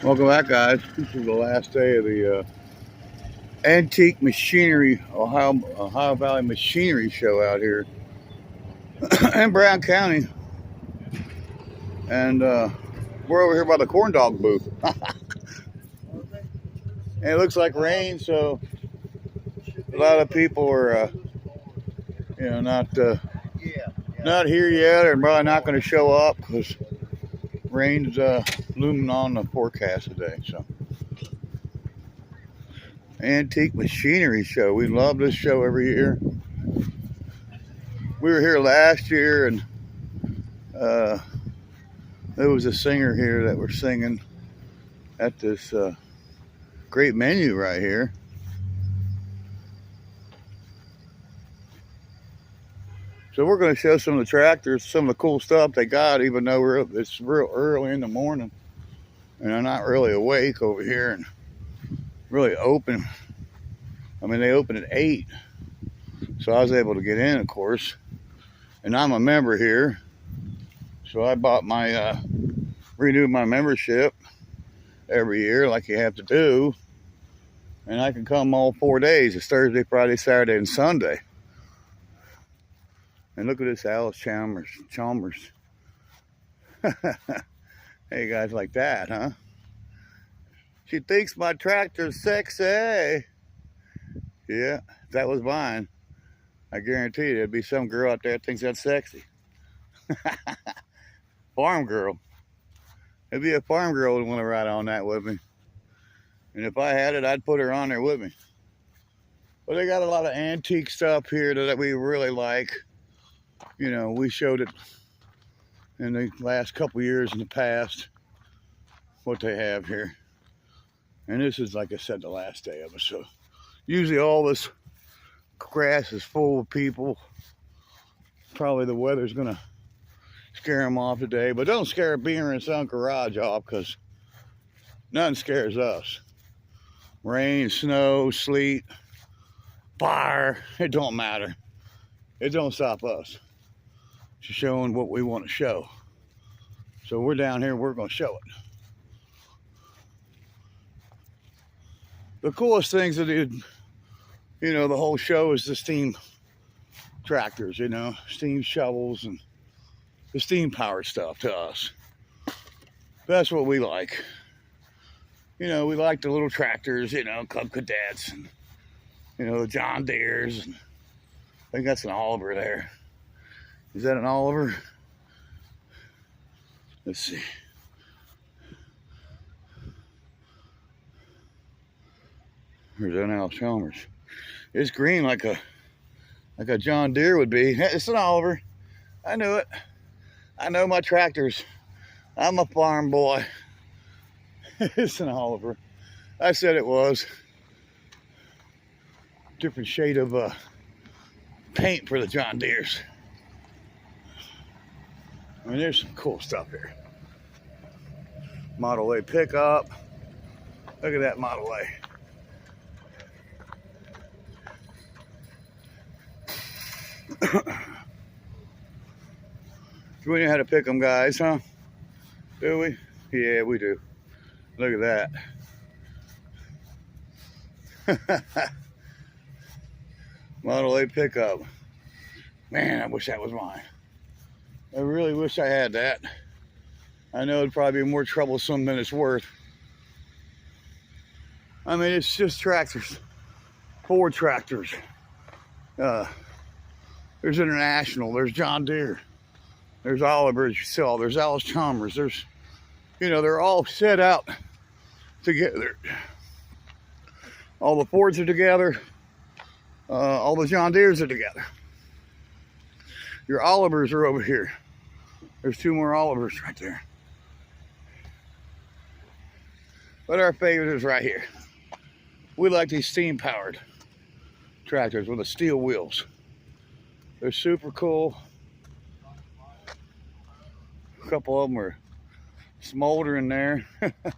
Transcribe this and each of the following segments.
Welcome back, guys. This is the last day of the Antique Machinery, Ohio Valley Machinery Show out here in Brown County. And we're over here by the corn dog booth. And it looks like rain, so a lot of people are, not here yet, or probably not going to show up because rain's looming on the forecast today. So, Antique Machinery Show. We love this show every year. We were here last year, and there was a singer here that were singing at this great menu right here. So we're going to show some of the tractors, some of the cool stuff they got, even though it's real early in the morning. And I'm not really awake over here and really open. I mean, they open at 8. So I was able to get in, of course. And I'm a member here. So I bought renewed my membership every year like you have to do. And I can come all 4 days. It's Thursday, Friday, Saturday, and Sunday. And look at this Alice Chalmers. Hey, guys like that, huh? She thinks my tractor's sexy. Yeah, if that was mine, I guarantee you there'd be some girl out there that thinks that's sexy. Farm girl. There'd be a farm girl who'd want to ride on that with me. And if I had it, I'd put her on there with me. But they got a lot of antique stuff here that we really like. You know, we showed it in the last couple years in the past, what they have here. And this is, like I said, the last day of it. So usually all this grass is full of people. Probably the weather's gonna scare them off today, but don't scare Beamer and Son garage off, because nothing scares us. Rain, snow, sleet, fire, it don't matter. It don't stop us. It's showing what we want to show. So we're down here, we're going to show it. The coolest things that the whole show is the steam tractors, steam shovels and the steam powered stuff to us. That's what we like. We like the little tractors, Cub Cadets and, the John Deeres. And I think that's an Oliver there. Is that an Oliver? Let's see. There's an Al Chalmers. It's green like a John Deere would be. It's an Oliver. I knew it. I know my tractors. I'm a farm boy. It's an Oliver. I said it was. Different shade of paint for the John Deeres. I mean, there's some cool stuff here. Model A pickup. Look at that Model A. We know how to pick them, guys, huh? Do we? Yeah, we do. Look at that. Model A pickup. Man, I wish that was mine. I really wish I had that. I know it'd probably be more troublesome than it's worth. I mean, it's just tractors. Ford tractors. There's International. There's John Deere. There's Oliver, as you saw. There's Alice Chalmers. There's, they're all set out together. All the Fords are together. All the John Deeres are together. Your Olivers are over here. There's 2 more Olivers right there. But our favorite is right here. We like these steam-powered tractors with the steel wheels. They're super cool. A couple of them are smoldering there. That's an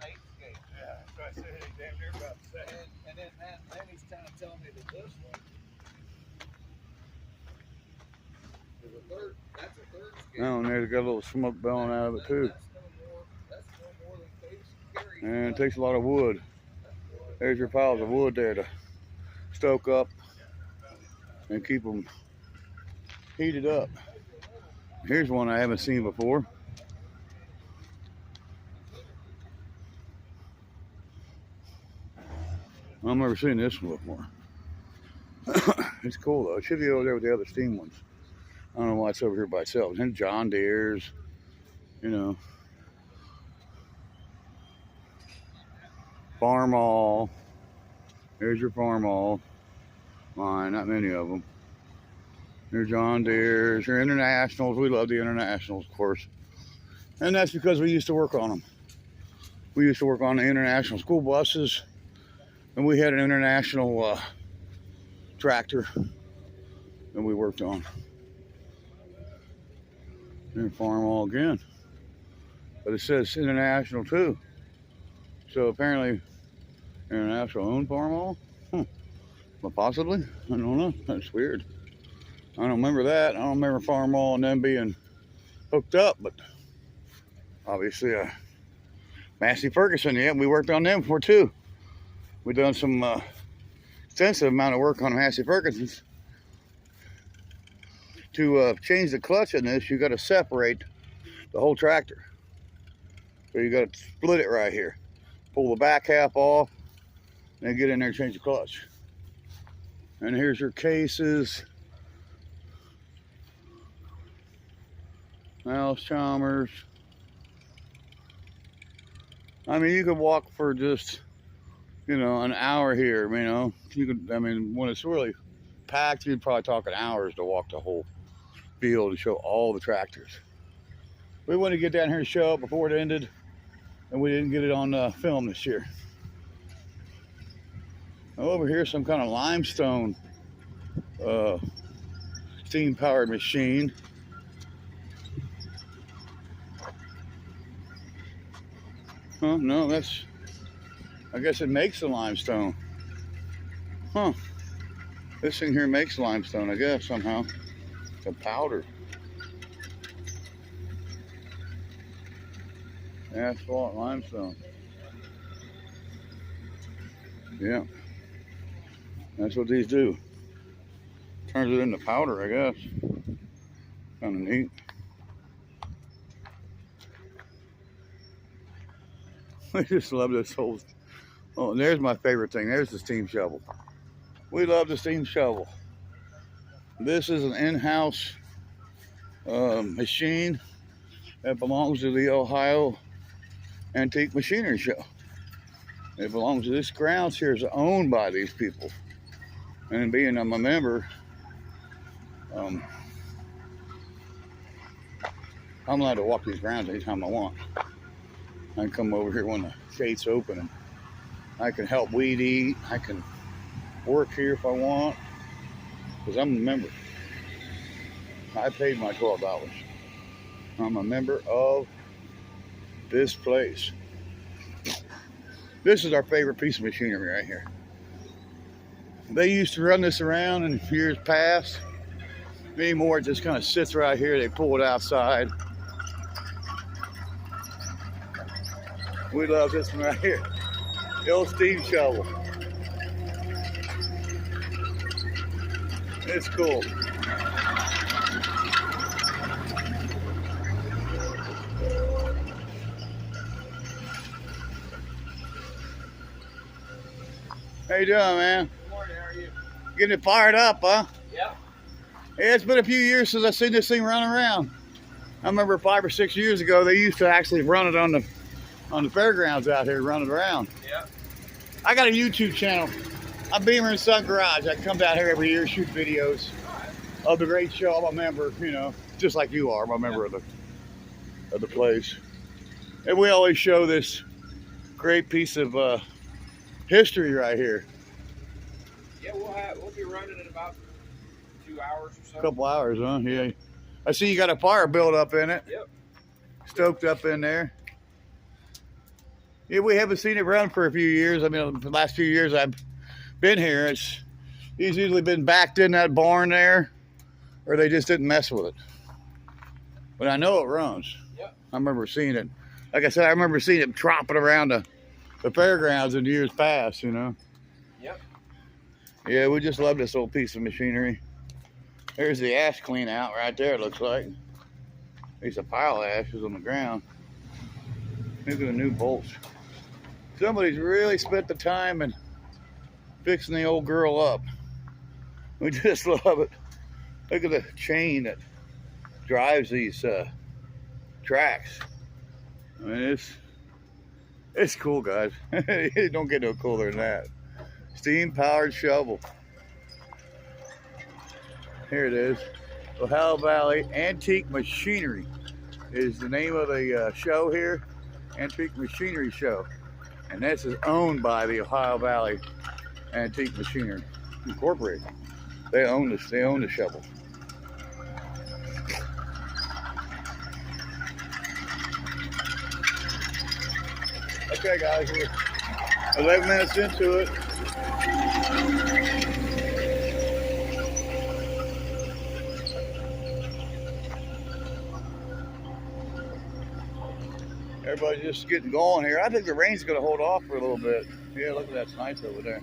8-skate. Yeah, that's what I said. Damn near about to say. And then he's kind of telling me that this one is that's a third Oh, and there's got a little smoke blowing out of it too. That's no more than Case can carry. And it takes a lot of wood. There's your piles of wood there to stoke up and keep them heated up. Here's one I haven't seen before. I've never seen this one before. It's cool though. It should be over there with the other steam ones. I don't know why it's over here by itself. And John Deere's, you know. Farmall. There's your Farmall. Mine, not many of them. Your John Deere's, your Internationals. We love the Internationals, of course. And that's because we used to work on them. We used to work on the International school buses. And we had an International tractor that we worked on. And Farmall again. But it says International too. So apparently International owned Farmall? Well, possibly. I don't know. That's weird. I don't remember that. I don't remember Farmall and them being hooked up, but obviously Massey Ferguson, yeah, we worked on them before too. We done some extensive amount of work on Massey Ferguson's. To change the clutch in this, you got to separate the whole tractor. So you got to split it right here. Pull the back half off, and then get in there and change the clutch. And here's your cases. Allis-Chalmers. I mean, you could walk for just, you know, an hour here, you know. You could, I mean, when it's really packed, you'd probably talk hours to walk the whole field to show all the tractors. We wanted to get down here and show up before it ended, and we didn't get it on film this year. Over here, some kind of limestone steam-powered machine. Huh? No, that's, I guess it makes the limestone. Huh. This thing here makes limestone, I guess, somehow. It's a powder. Asphalt limestone. Yeah. That's what these do. Turns it into powder, I guess. Kind of neat. I just love this whole... Oh, and there's my favorite thing. There's the steam shovel. We love the steam shovel. This is an in-house machine that belongs to the Ohio Antique Machinery Show. It belongs to this grounds here. Is owned by these people. And being I'm a member, I'm allowed to walk these grounds anytime I want. I can come over here when the gate's open and I can help weed eat. I can work here if I want, because I'm a member. I paid my $12. I'm a member of this place. This is our favorite piece of machinery right here. They used to run this around in years past. Anymore, it just kind of sits right here. They pull it outside. We love this one right here. The old steam shovel. It's cool. How you doing, man? Good morning, how are you? Getting it fired up, huh? Yeah. Yeah, it's been a few years since I've seen this thing run around. I remember 5 or 6 years ago, they used to actually run it on the fairgrounds out here, running around. Yeah. I got a YouTube channel. I'm Beamer and Son Garage. I come down here every year, shoot videos of the great show. I'm a member, you know, just like you are. I'm a member of the place. And we always show this great piece of history right here. Yeah, we'll be running in about 2 hours or so. A couple hours, huh? Yeah. I see you got a fire built up in it. Yep. Stoked up in there. Yeah, we haven't seen it run for a few years. I mean, the last few years I've been here, he's usually been backed in that barn there, or they just didn't mess with it. But I know it runs. Yep. I remember seeing it. Like I said, I remember seeing it tromping around the fairgrounds in years past, you know. Yep. Yeah, we just love this old piece of machinery. There's the ash clean out right there, it looks like. There's a pile of ashes on the ground. Look at the new bolts. Somebody's really spent the time in fixing the old girl up. We just love it. Look at the chain that drives these tracks. I mean, it's cool, guys. It don't get no cooler than that. Steam-powered shovel. Here it is. Ohio Valley Antique Machinery is the name of the show here. Antique Machinery Show. And this is owned by the Ohio Valley Antique Machinery Incorporated. They own this. They own the shovel. Okay, guys, we're 11 minutes into it. Everybody's just getting going here. I think the rain's going to hold off for a little bit. Yeah, look at that, it's nice over there.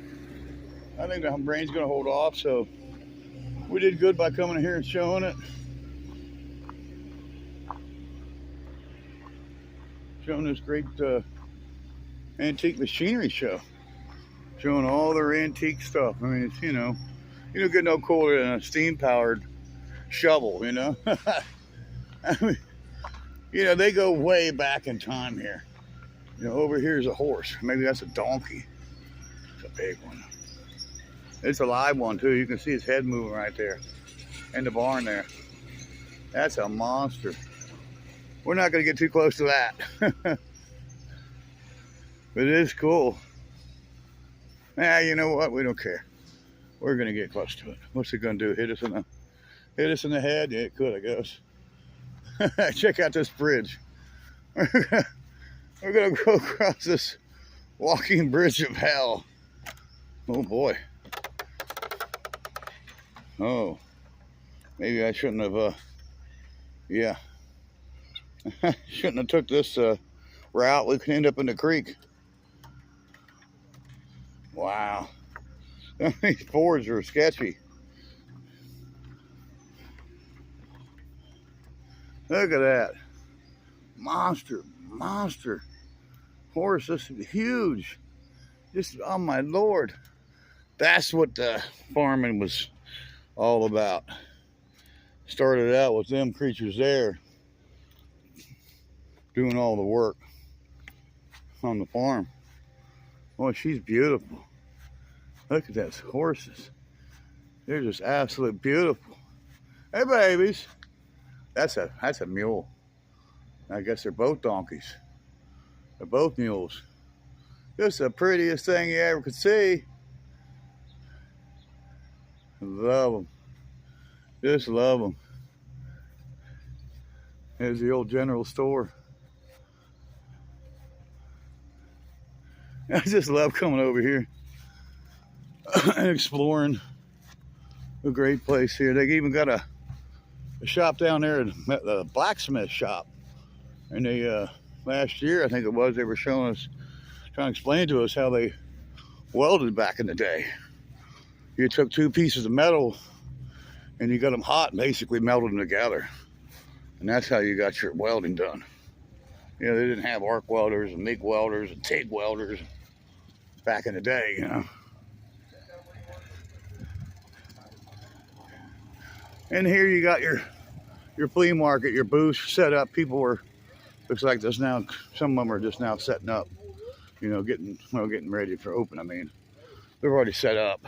I think the rain's going to hold off, so we did good by coming here and showing it. Showing this great antique machinery show. Showing all their antique stuff. I mean, it's, you know, you don't get no cooler than a steam-powered shovel, you know? I mean, you know, they go way back in time here. You know, over here is a horse. Maybe that's a donkey. It's a big one. It's a live one, too. You can see his head moving right there in the barn there. That's a monster. We're not going to get too close to that. But it is cool. You know what? We don't care. We're going to get close to it. What's it going to do? Hit us in the head? Yeah, it could, I guess. Check out this bridge. We're going to go across this walking bridge of hell. Oh, boy. Oh. Maybe I shouldn't have, yeah. Shouldn't have took this route. We could end up in the creek. Wow. These fords are sketchy. Look at that. Monster horse. This is huge. Just, oh my Lord. That's what the farming was all about. Started out with them creatures there doing all the work on the farm. Boy, she's beautiful. Look at those horses. They're just absolutely beautiful. Hey, babies. That's a mule. I guess they're both donkeys. They're both mules. Just the prettiest thing you ever could see. Love them. Just love them. There's the old general store. I just love coming over here and exploring a great place here. They even got a shop down there, the blacksmith shop. And they, last year, I think it was, they were showing us, trying to explain to us how they welded back in the day. You took two pieces of metal and you got them hot and basically melted them together. And that's how you got your welding done. You know, they didn't have arc welders and MIG welders and TIG welders back in the day, you know. And here you got your flea market, your booth set up. People were, looks like there's now, some of them are just now setting up, you know, getting ready for open. I mean, they're already set up.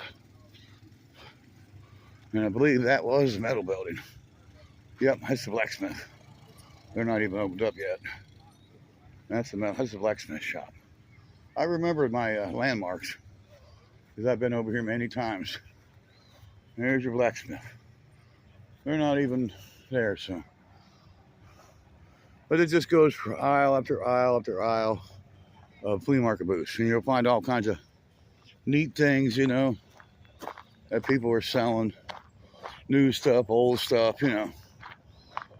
And I believe that was the metal building. Yep, that's the blacksmith. They're not even opened up yet. That's the blacksmith shop. I remember my landmarks because I've been over here many times. There's your blacksmith. They're not even there, so. But it just goes for aisle after aisle after aisle of flea market booths. And you'll find all kinds of neat things, you know, that people are selling. New stuff, old stuff, you know.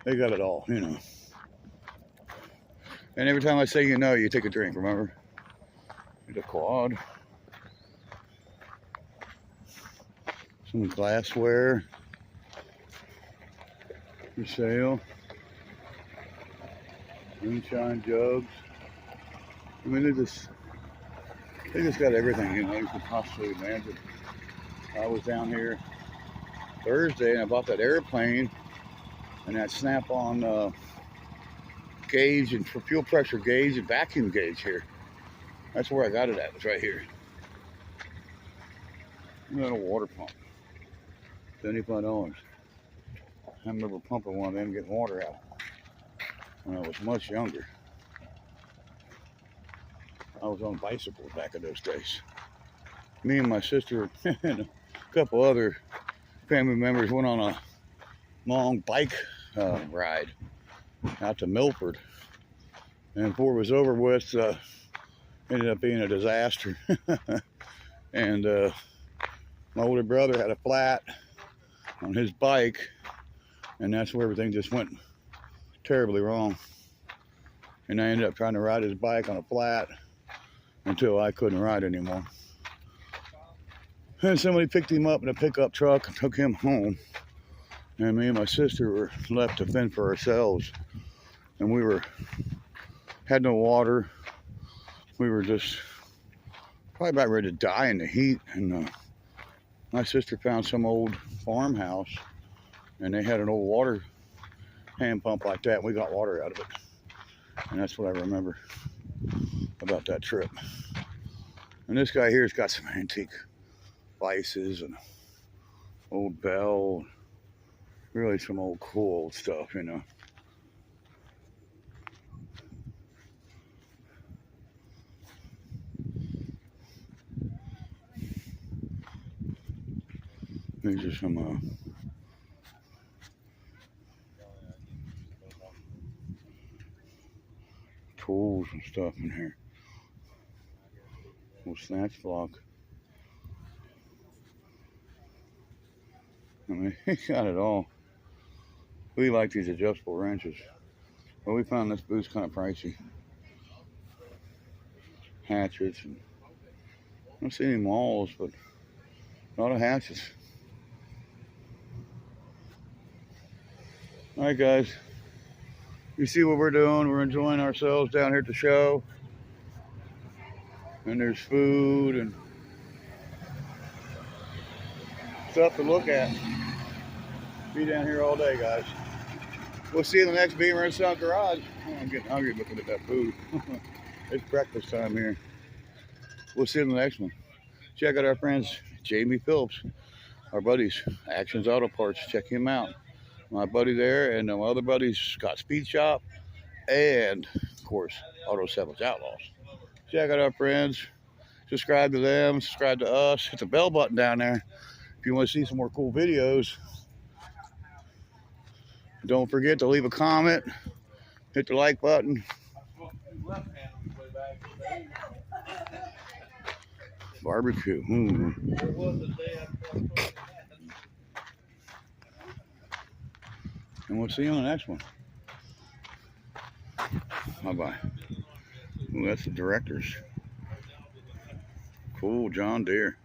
They got it all, you know. And every time I say you know, you take a drink, remember? There's a quad. Some glassware for sale. Moonshine jugs. I mean, they just got everything, you know, you could possibly imagine. I was down here Thursday and I bought that airplane and that Snap-on gauge and for fuel pressure gauge and vacuum gauge here. That's where I got it at, it's right here. Look at a water pump. $75. I remember pumping one of them, getting water out when I was much younger. I was on bicycles back in those days. Me and my sister and a couple other family members went on a long bike ride out to Milford. And before it was over with, ended up being a disaster. And my older brother had a flat on his bike, and that's where everything just went terribly wrong. And I ended up trying to ride his bike on a flat until I couldn't ride anymore. And somebody picked him up in a pickup truck and took him home. And me and my sister were left to fend for ourselves. And we had no water. We were just probably about ready to die in the heat. And my sister found some old farmhouse, and they had an old water hand pump like that, and we got water out of it. And that's what I remember about that trip. And this guy here's got some antique vices and old bell, really some old cool old stuff, you know. These are some tools and stuff in here. Little snatch block. I mean, he got it all. We like these adjustable wrenches, but we found this booth's kind of pricey. Hatchets, and I don't see any mauls, but a lot of hatchets. All right, guys. You see what we're doing? We're enjoying ourselves down here at the show. And there's food and stuff to look at. Be down here all day, guys. We'll see you in the next Beamer and Son Garage. Oh, I'm getting hungry looking at that food. It's breakfast time here. We'll see you in the next one. Check out our friends, Jamie Phillips, our buddies, Actions Auto Parts. Check him out. My buddy there and my other buddies, Scott Speed Shop, and of course, Auto Salvage Outlaws. Check out our friends. Subscribe to them. Subscribe to us. Hit the bell button down there if you want to see some more cool videos. Don't forget to leave a comment. Hit the like button. Barbecue. And we'll see you on the next one. Bye-bye. Ooh, that's the directors. Cool, John Deere.